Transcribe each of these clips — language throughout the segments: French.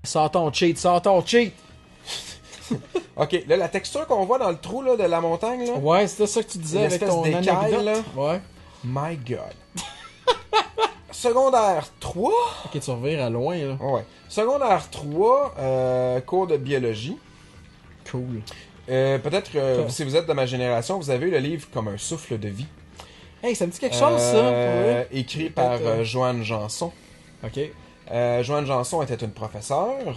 Sors ton cheat, sors ton cheat! Ok, là, la texture qu'on voit dans le trou là, de la montagne, là, Ouais, c'était ça que tu disais avec l'espèce ton d'écaille, anecdote. là. Ouais. My God. Secondaire 3. Ok, tu revires à loin, là. Ouais. Secondaire 3, cours de biologie. Cool. Peut-être que si vous êtes de ma génération, vous avez eu le livre Comme un souffle de vie. Hey, ça me dit quelque chose, ça, pour vrai? Écrit par Joanne Janson. Ok. Joanne Janson était une professeure,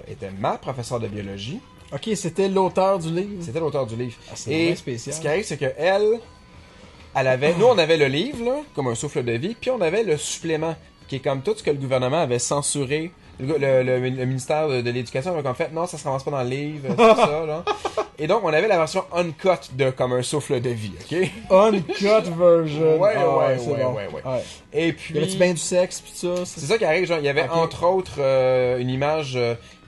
était ma professeure de biologie. Ok, c'était l'auteur du livre. C'était l'auteur du livre. Ah, c'est Et vraiment spécial. ce qui arrive, c'est que elle avait... Nous, on avait le livre, là, comme un souffle de vie, puis on avait le supplément, qui est comme tout ce que le gouvernement avait censuré. Le ministère de l'Éducation avait comme fait, non, ça se ramasse pas dans le livre, tout ça, là. Et donc, on avait la version uncut de Comme un souffle de vie, ok? Uncut version. Ouais. Ouais. Et puis... Y avait-tu bien du sexe pis tout ça? C'est ça qui arrive, genre, il y avait Ok. entre autres une image,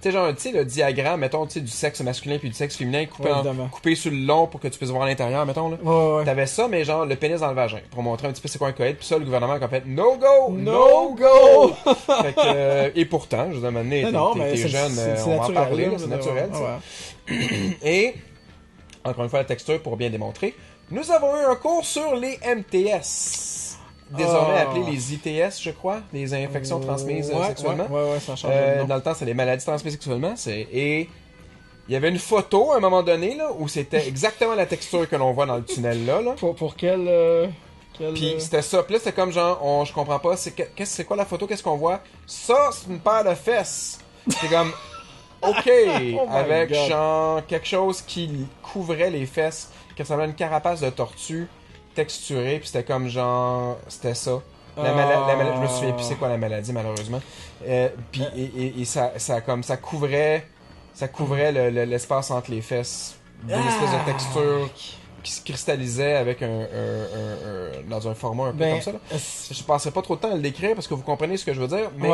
tu sais, genre, tu sais, le diagramme, mettons, tu sais, du sexe masculin puis du sexe féminin Ouais, évidemment. coupé sur le long pour que tu puisses voir l'intérieur, mettons, là. Ouais. T'avais ça, mais genre, le pénis dans le vagin, pour montrer un petit peu c'est quoi un coït, puis ça, le gouvernement a fait, no go! No go! Fait que, et pourtant, je vous ai amené, Non, mais t'es c'est jeune, c'est on va en naturel, parler, là, là, c'est naturel, ouais. ça. Et, encore une fois, la texture pour bien démontrer, nous avons eu un cours sur les MTS. Désormais appelés les ITS, je crois, les infections transmises sexuellement. Ouais, ça change de nom. Dans le temps, c'est les maladies transmises sexuellement. Et il y avait une photo à un moment donné là où c'était exactement la texture que l'on voit dans le tunnel là. Pour quel... Puis c'était ça. Puis là, c'était comme genre, je comprends pas. C'est quoi la photo? Qu'est-ce qu'on voit? Ça, c'est une paire de fesses. C'est comme, ok, Oh my avec God. genre quelque chose qui couvrait les fesses, qui ressemblait à une carapace de tortue texturée. Puis c'était comme genre, c'était ça. La maladie, je me souviens plus c'est quoi la maladie malheureusement. Puis et ça comme ça couvrait l'espace entre les fesses d'une espèce de texture qui se cristallisait avec dans un format un peu comme ça. Là. Je passerai pas trop de temps à le décrire parce que vous comprenez ce que je veux dire, mais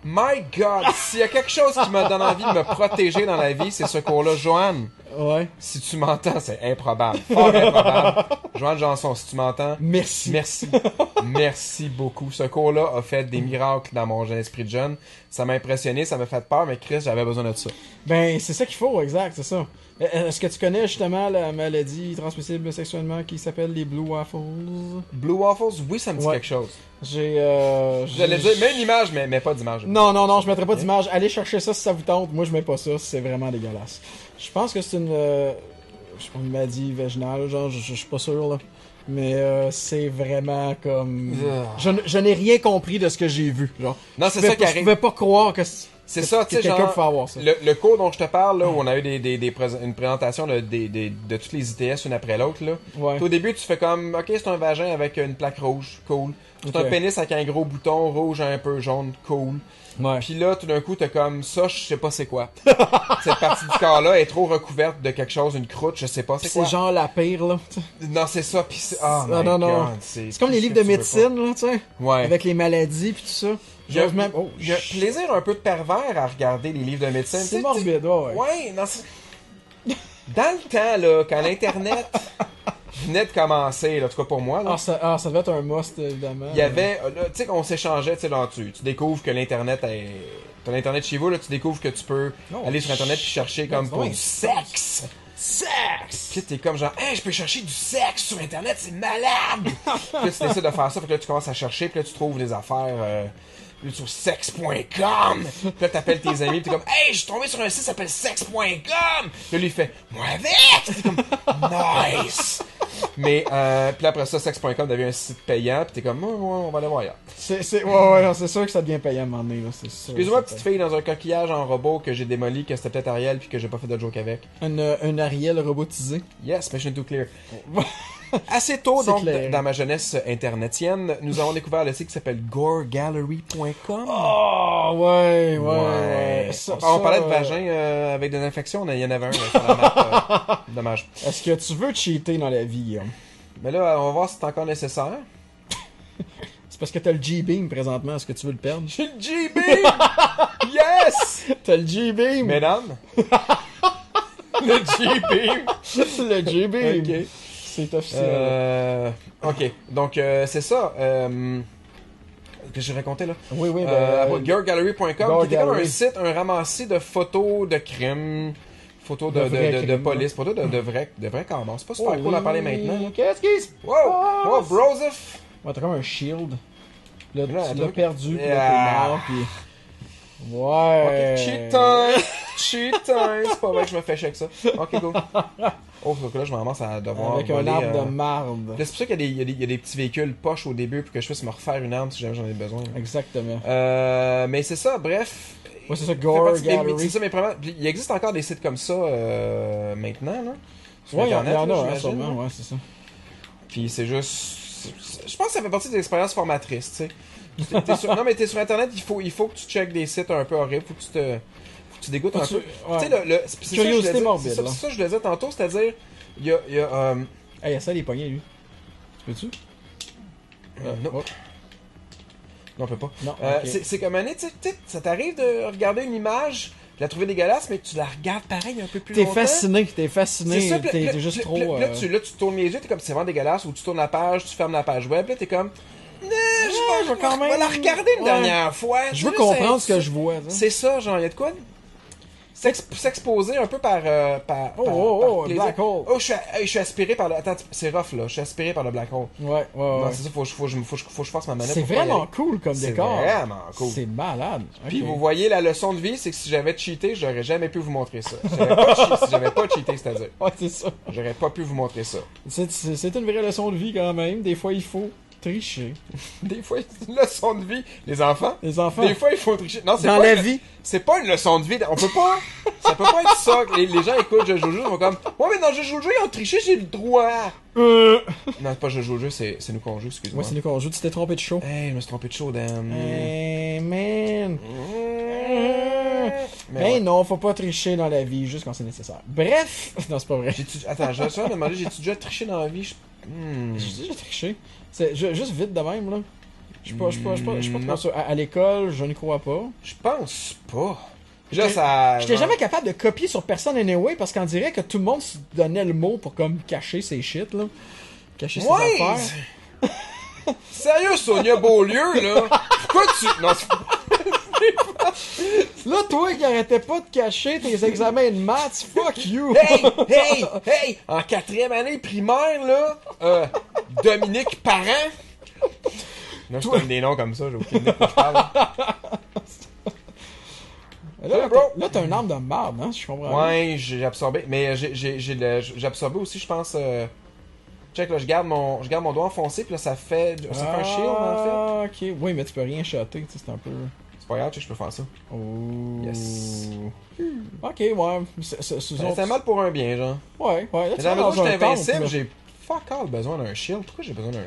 my God, s'il y a quelque chose qui me donne envie de me protéger dans la vie, c'est ce cours-là, Joanne. Ouais. Si tu m'entends, c'est improbable, fort improbable. Joanne Janson, si tu m'entends, Merci. merci beaucoup. Ce cours-là a fait des miracles dans mon jeune esprit de jeune. Ça m'a impressionné, ça m'a fait peur, mais Chris, j'avais besoin de ça. Ben, c'est ça qu'il faut, exact, c'est ça. Est-ce que tu connais justement la maladie transmissible sexuellement qui s'appelle les Blue Waffles? Blue Waffles, oui, ça me dit quelque chose. J'allais dire, mets une image, mais pas d'image. Non, je mettrai pas d'image. Allez chercher ça si ça vous tente. Moi, je mets pas ça, c'est vraiment dégueulasse. Je pense que c'est une maladie vaginale, genre, je suis pas sûr, là. Mais c'est vraiment comme... Je n'ai rien compris de ce que j'ai vu, genre. Non, c'est ça qui arrive. Je pouvais pas croire que c'est ça, tu sais, quelqu'un genre, pouvait avoir ça. Le cours dont je te parle, là, où on a eu une présentation de toutes les ITS une après l'autre, là. Ouais. Au début, tu fais comme, ok, c'est un vagin avec une plaque rouge, cool. C'est un pénis avec un gros bouton rouge un peu jaune, cool. Ouais. Puis là, tout d'un coup, t'as comme, ça, je sais pas c'est quoi. Cette partie du corps-là est trop recouverte de quelque chose, une croûte, je sais pas c'est quoi. C'est genre la pire, là. Non, c'est ça, pis c'est... Oh my non. God, c'est comme les livres de médecine, là, tu sais. Ouais. Avec les maladies pis tout ça. Il y a plaisir un peu de pervers à regarder les livres de médecine. C'est morbide, ouais. Ouais, non, c'est... Dans le temps, là, quand l'Internet venait de commencer, là, en tout cas pour moi, là, ça devait être un must, évidemment. il y avait... Tu sais, on s'échangeait, tu sais, là-dessus. Tu découvres que l'Internet est... T'as l'Internet chez vous, là, tu découvres que tu peux aller sur Internet puis chercher comme pour du sexe. Sexe! Pis t'es comme genre, hey, je peux chercher du sexe sur Internet, c'est malade! Puis là, tu décides de faire ça, fait que là, tu commences à chercher, puis là, tu trouves des affaires sur sex.com. Puis là, t'appelles tes amis, pis t'es comme, hey, je suis tombé sur un site qui s'appelle sex.com! Puis là, lui, il fait, moi avec! T'es comme, nice! Mais, puis après ça, sex.com devient un site payant, pis t'es comme, on va aller voir ailleurs. C'est sûr que ça devient payant à un moment donné, là, c'est sûr. Excuse-moi, petite fille dans un coquillage en robot que j'ai démoli, que c'était peut-être Ariel, puis que j'ai pas fait de joke avec. Un Ariel robotisé. Yes, mission too clear. Assez tôt, donc, dans ma jeunesse internetienne, nous avons découvert le site qui s'appelle goregallery.com. Oh, ouais. On parlait de vagin avec des infections, il y en avait un sur la map. Dommage. Est-ce que tu veux cheater dans la vie, Guillaume? Mais là, on va voir si c'est encore nécessaire. C'est parce que t'as le G-Beam présentement, est-ce que tu veux le perdre? J'ai le G-Beam! Yes! T'as le G-Beam! Mesdames, Le J-Beam. Le J-Beam. Ok. C'est officiel. Ok, donc c'est ça. Que j'ai raconté là. Oui, oui. Girlgallery.com, Girl qui était comme un Gallery. site, un ramassis de photos de crimes, photos de, De vrais de crimes, police, photos de vrais corps. C'est pas super cool à parler maintenant. Là. Qu'est-ce qui se Wow! passe? Wow, Broseph! Ouais, t'as comme un shield. Là, Là, tu l'as perdu, puis là, Yeah. t'es mort, puis... Ouais. Ok, cheat time! Cheat time! C'est pas vrai que je me fais chier avec ça. Ok, cool. Oh, donc là, je me ramasse à devoir Avec un voler, arbre de marde. Là, c'est pour ça qu'il y a des petits véhicules poches au début pour que je puisse me refaire une arme si jamais j'en ai besoin. Exactement. Mais c'est ça, bref. Ouais, c'est ça, Fait Gore partie- mais Gallery. c'est ça, mais probablement- puis il existe encore des sites comme ça maintenant, là. Sur Ouais, il y en Internet, a, là, hein, j'imagine, sûrement, là. ouais, c'est ça. Puis c'est juste. Je pense que ça fait partie des expériences formatrices, tu sais. Non, mais t'es sur Internet, il faut que tu checkes des sites un peu horribles, faut que tu dégoûtes un peu. Ouais. Tu sais, c'est ça que je Curiosité voulais dire- morbide, c'est ça, là. c'est ça que je le disais tantôt, c'est-à-dire, il y a Hey, essaie les poignées, lui. Tu peux-tu? non. Oh. Non, on peut pas. Non, ok. C'est comme année, tu sais, ça t'arrive de regarder une image, de la trouver dégueulasse, mais que tu la regardes pareil un peu plus T'es longtemps. fasciné, C'est ça, puis t'es là, juste puis trop... là, là, tu tournes les yeux, t'es comme c'est vraiment dégueulasse, ou tu tournes la page, tu fermes la page web, là, t'es comme. Je vais quand même- la regarder une Ouais. dernière fois. Je veux Tu sais, comprendre ce c'est- que je vois. Ça. C'est ça, genre, il y a de quoi? S'exposer un peu par. par plaisir. Black Hole. Oh, je suis aspiré par le. Attends, c'est rough, là. Je suis aspiré par le Black Hole. Ouais, Non, ouais. c'est ça, faut que je fasse ma manette. C'est pour pas y vraiment aller. cool comme C'est décor. vraiment cool. C'est malade. Puis Ok. vous voyez, la leçon de vie, c'est que si j'avais cheaté, j'aurais jamais pu vous montrer ça. Si j'avais pas cheaté, c'est-à-dire. Ouais, c'est ça. J'aurais pas pu vous montrer ça. C'est une vraie leçon de vie quand même. Des fois, il faut tricher. Des fois, c'est une leçon de vie. Les enfants, Les enfants, des fois, il faut tricher. Non, c'est dans pas la une- vie. C'est pas une leçon de vie. On peut pas. Ça peut pas être ça. Les gens écoutent Je joue le jeu, ils vont comme. Ouais, mais dans Je joue le jeu, ils ont triché, j'ai le droit. Non, c'est pas Je joue le jeu, c'est nous qu'on joue, excuse-moi. Ouais, c'est nous qu'on joue. Tu t'es trompé de show. Hey, je me suis trompé de show, Dan. Hey, man. Mais Ben ouais. non, faut pas tricher dans la vie, juste quand c'est nécessaire. Bref. Non, c'est pas vrai. Attends, je vais me demander, j'ai-tu déjà triché dans la vie? J'ai déjà triché. C'est juste vite de même, là. Je suis pas Non. trop sûr. À l'école, je ne crois pas. Je pense pas. Là, ça. J'étais jamais capable de copier sur personne anyway, parce qu'on dirait que tout le monde se donnait le mot pour comme cacher ses shit, là. Cacher ses Ouais! affaires. Sérieux, Sonia Beaulieu, là? Pourquoi tu. Non, c'est Là, toi qui arrêtais pas de cacher tes examens de maths, fuck you! Hey! En 4e année primaire, là, Dominique Parent. Là, je donne des noms comme ça, j'ai aucune idée de quoi je parle. Là, t'as un arme de marde, hein, si je comprends bien. Ouais, j'ai absorbé. Mais j'ai absorbé aussi, je pense. Check, là, je garde mon doigt enfoncé, puis là, ça fait un shield, en fait. Ah, ok. Oui, mais tu peux rien shotter, tu sais, c'est un peu... C'est pas grave, check, je peux faire ça. Oh. Yes. Ok, ouais. C'est mal pour un bien, genre. Ouais, ouais. Là, Mais tu dans vas la mesure où dans je un suis temple, invincible, là. j'ai fuck all besoin d'un shield. Pourquoi j'ai besoin d'un.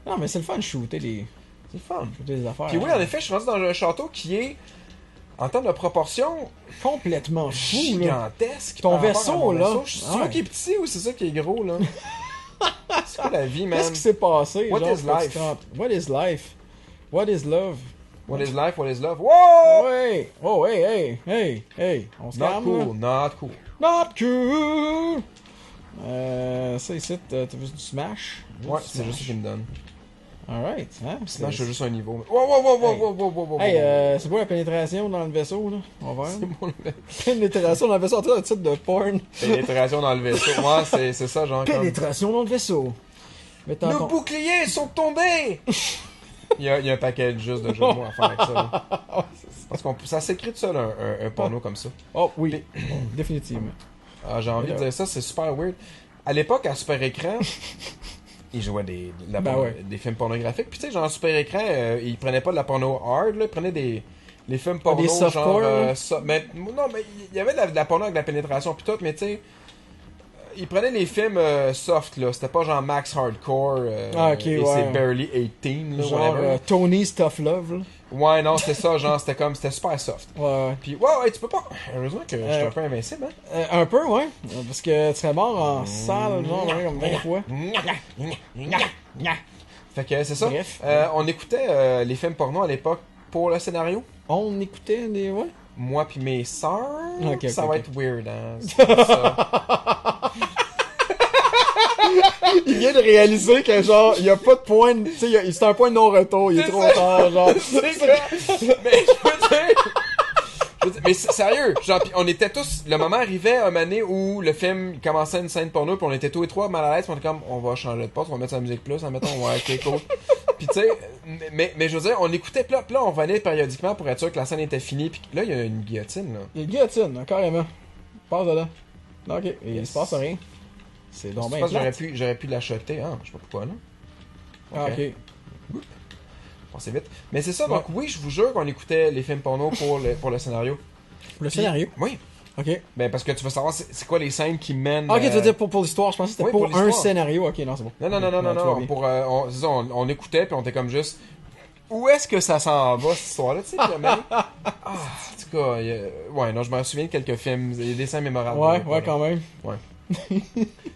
Non, mais c'est le fun de shooter les... C'est fun. shooter les affaires. Puis oui, hein. en effet, je suis rendu dans un château qui est, en termes de proportion, Complètement fou, là. gigantesque. Ton par rapport vaisseau, à mon là. vaisseau. C'est moi Ouais. qui est petit ou c'est ça qui est gros, là? C'est quoi la vie, man? Qu'est-ce qui s'est passé? What genre, is life? What is life? What is love? What is life? What is love? Whoa! Ouais! Oh, hey! On se Not calme, cool, là. not cool. Not cool! Ça ici, t'as vu du Smash? Ouais, c'est juste ça qu'il me donne. Alright, hein? Smash, c'est juste un niveau. Wow. Hey, c'est quoi la pénétration dans le vaisseau, là? On va voir. Pénétration dans le vaisseau, tu un titre de porn. Pénétration dans le vaisseau. Ouais, c'est ça, genre. Comme... Pénétration dans le vaisseau. Mais t'as Nos boucliers sont tombés! Il y a un paquet juste de jeux de mots à faire avec ça. Là. Parce que ça s'écrit tout seul, un porno comme ça. Oh, oui. Définitivement. Ah, j'ai envie de dire ça, c'est super weird. À l'époque, à Super Écran, ils jouaient des films pornographiques. Puis tu sais, genre, Super Écran, ils prenaient pas de la porno hard, là, ils prenaient les films porno, des softcore, genre... mais, non, mais il y avait de la porno avec de la pénétration puis tout, mais tu sais... Ils prenaient les films soft, là. C'était pas genre Max Hardcore. Et ouais. c'est Barely 18, là, Genre whatever. Tony's Tough Love, là. Ouais, non, c'était ça, genre, c'était super soft. Ouais. Puis, ouais, tu peux pas. Heureusement que je suis un peu invincible, hein. Un peu, ouais. Parce que tu serais mort en salle, genre, ouais, comme 20 fois. Fait que c'est ça. Bref. On écoutait les films porno à l'époque pour le scénario. On écoutait des... Ouais. moi pis mes sœurs, Ok, ça ok, va ok. être weird, hein. C'est ça. Il vient de réaliser que genre, il y a pas de point, tu sais, c'est un point de non-retour, il est C'est trop ça. tard, genre. C'est quoi? Mais je veux dire, mais sérieux, genre, pis on était tous, le moment arrivait un moment donné où le film commençait une scène porno, puis on était tous les trois mal à l'aise, pis on était comme, on va changer de poste, on va mettre sa musique plus, en mettant, ouais, ok, cool. Pis tu sais, mais je veux dire, on écoutait, pis là, on venait périodiquement pour être sûr que la scène était finie, pis là, il y a une guillotine, là. Il y a une guillotine, hein, carrément. Passe dedans. Ok, et il se passe rien. C'est donc Je bien pense que plate. j'aurais pu l'acheter, hein, je sais pas pourquoi, non? Ah, ok. Pensez vite. Mais c'est ça, donc oui, je vous jure qu'on écoutait les films porno pour le scénario. Le Puis- scénario? Oui. Ok. Ben, parce que tu veux savoir c'est quoi les scènes qui mènent. Ok, tu veux dire pour l'histoire, je pensais que c'était oui, pour pour un l'histoire. scénario. Ok, non, c'est bon. Non, non, Ok, non, non, tu vas non. bien. Pour, c'est ça, on écoutait, puis on était comme juste. Où est-ce que ça s'en va, cette histoire-là, tu sais, puis mais- en tout cas, ouais, non, je me souviens de quelques films, il y a des scènes mémorables. Ouais, quand même.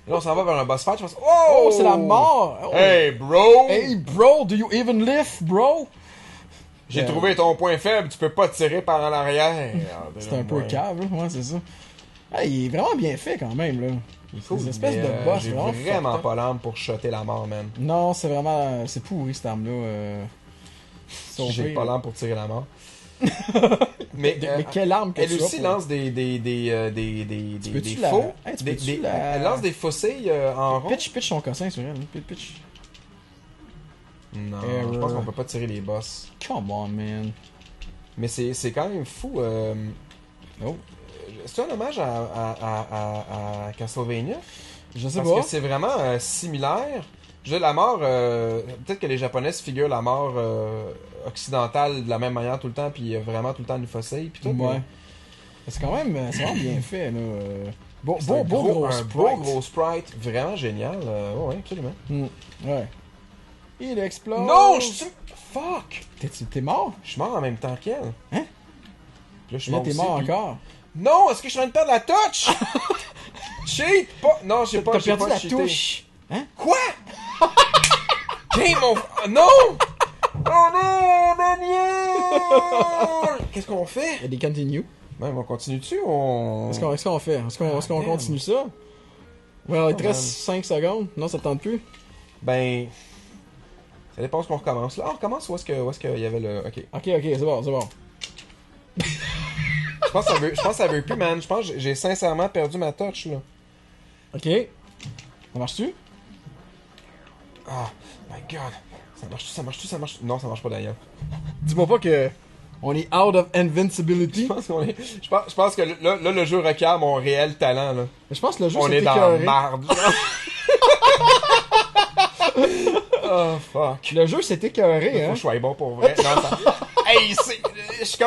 Là, on s'en va vers un boss fight, je pense. Oh, c'est la mort! Oh. Hey, bro! Hey, bro, do you even live, bro? J'ai trouvé ton point faible, tu peux pas tirer par en arrière. C'est un peu cave, là. Ouais, c'est ça. Hey, il est vraiment bien fait quand même, là. Cool, Des espèces mais, de boss j'ai vraiment vraiment fucked up. pas l'âme pour shotter la mort, man. Non, c'est vraiment. C'est pourri cette arme-là. J'ai pas l'âme pour tirer la mort. mais quelle arme que elle tu as aussi pour- lance des peux-tu la- faux. Hey, tu peux-tu la- Elle lance des faucilles en rond. Pitch son cossin sur elle. Pitch. Non, Error. je pense qu'on peut pas tirer les boss. Come on, man. Mais c'est quand même fou. Oh. C'est un hommage à Castlevania? Je sais Parce pas. que c'est vraiment similaire. Je veux dire, la mort, peut-être que les Japonais se figurent la mort occidentale de la même manière tout le temps, puis il y a vraiment tout le temps une faucille, puis tout. Ouais. mais C'est quand même c'est vraiment bien fait, là. Beau c'est un gros un sprite. beau gros sprite, vraiment génial. Ouais, absolument. Ouais. Il explose. Non, je suis... Fuck! T'es mort? Je suis mort en même temps qu'elle. Hein? Puis là, je suis Là, mort t'es aussi, mort puis- encore. Non, est-ce que je suis en train de perdre la touch? Cheat! Pas... Non, j'ai pas, T'as j'ai perdu pas la cheaté. touche. Hein? Quoi? Game of... Non! Oh non, Daniel! Qu'est-ce qu'on fait? Il y a des continue. Ben, on continue dessus ou on... Est-ce qu'on fait? Est-ce qu'on damn. continue ça? Well, il te Oh, reste man. 5 secondes. Non, ça te tente plus. Ben... Ça dépend ce qu'on recommence. Là, on recommence où est-ce qu'il y avait le... Ok. Ok, c'est bon. Je pense que ça veut plus, man. Je pense que j'ai sincèrement perdu ma touch, là. Ok. Ça marche-tu? Ah, my God. Ça marche. Non, ça marche pas, Daniel. Dis-moi pas que on est out of invincibility. Je pense que là, le jeu requiert mon réel talent, là. Je pense que le jeu On s'est est dans écœuré. la marde. Oh, fuck. Le jeu s'est écœuré, Faut hein? que je sois bon pour vrai. Non, ça... Hey, je suis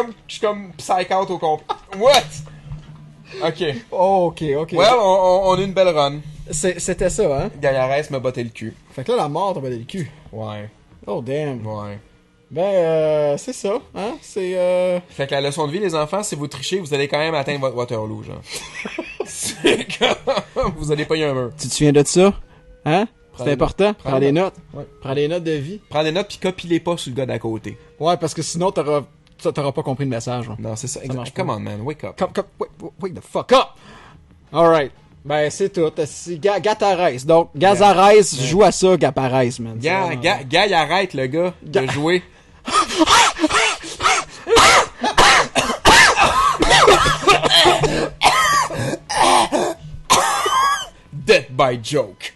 comme psych-out au complet. What? Ok. Oh, ok. Well, on a une belle run. C'était ça, hein? Gaillarès m'a botté le cul. Fait que là, la mort t'a battu le cul. Ouais. Oh, damn. Ouais. Ben, c'est ça, hein? C'est, Fait que la leçon de vie, les enfants, si vous trichez, vous allez quand même atteindre votre Waterloo, genre. C'est comme... Vous allez pas y un mur. Tu te souviens de ça? Hein? Prends C'est des important. notes. Prends des notes. Ouais. Prends des notes de vie. Prends des notes pis copie-les pas sur le gars d'à côté. Ouais, parce que sinon, t'auras pas compris le message. Hein. Non, c'est ça. marche pas. Come on, man. Wake up. Wake the fuck up! Alright. Ben, c'est tout. C'est Gatares. Donc, Gazares joue à ça, Gapares, man. C'est vraiment- Gars, il arrête, le gars, de jouer. Death by joke.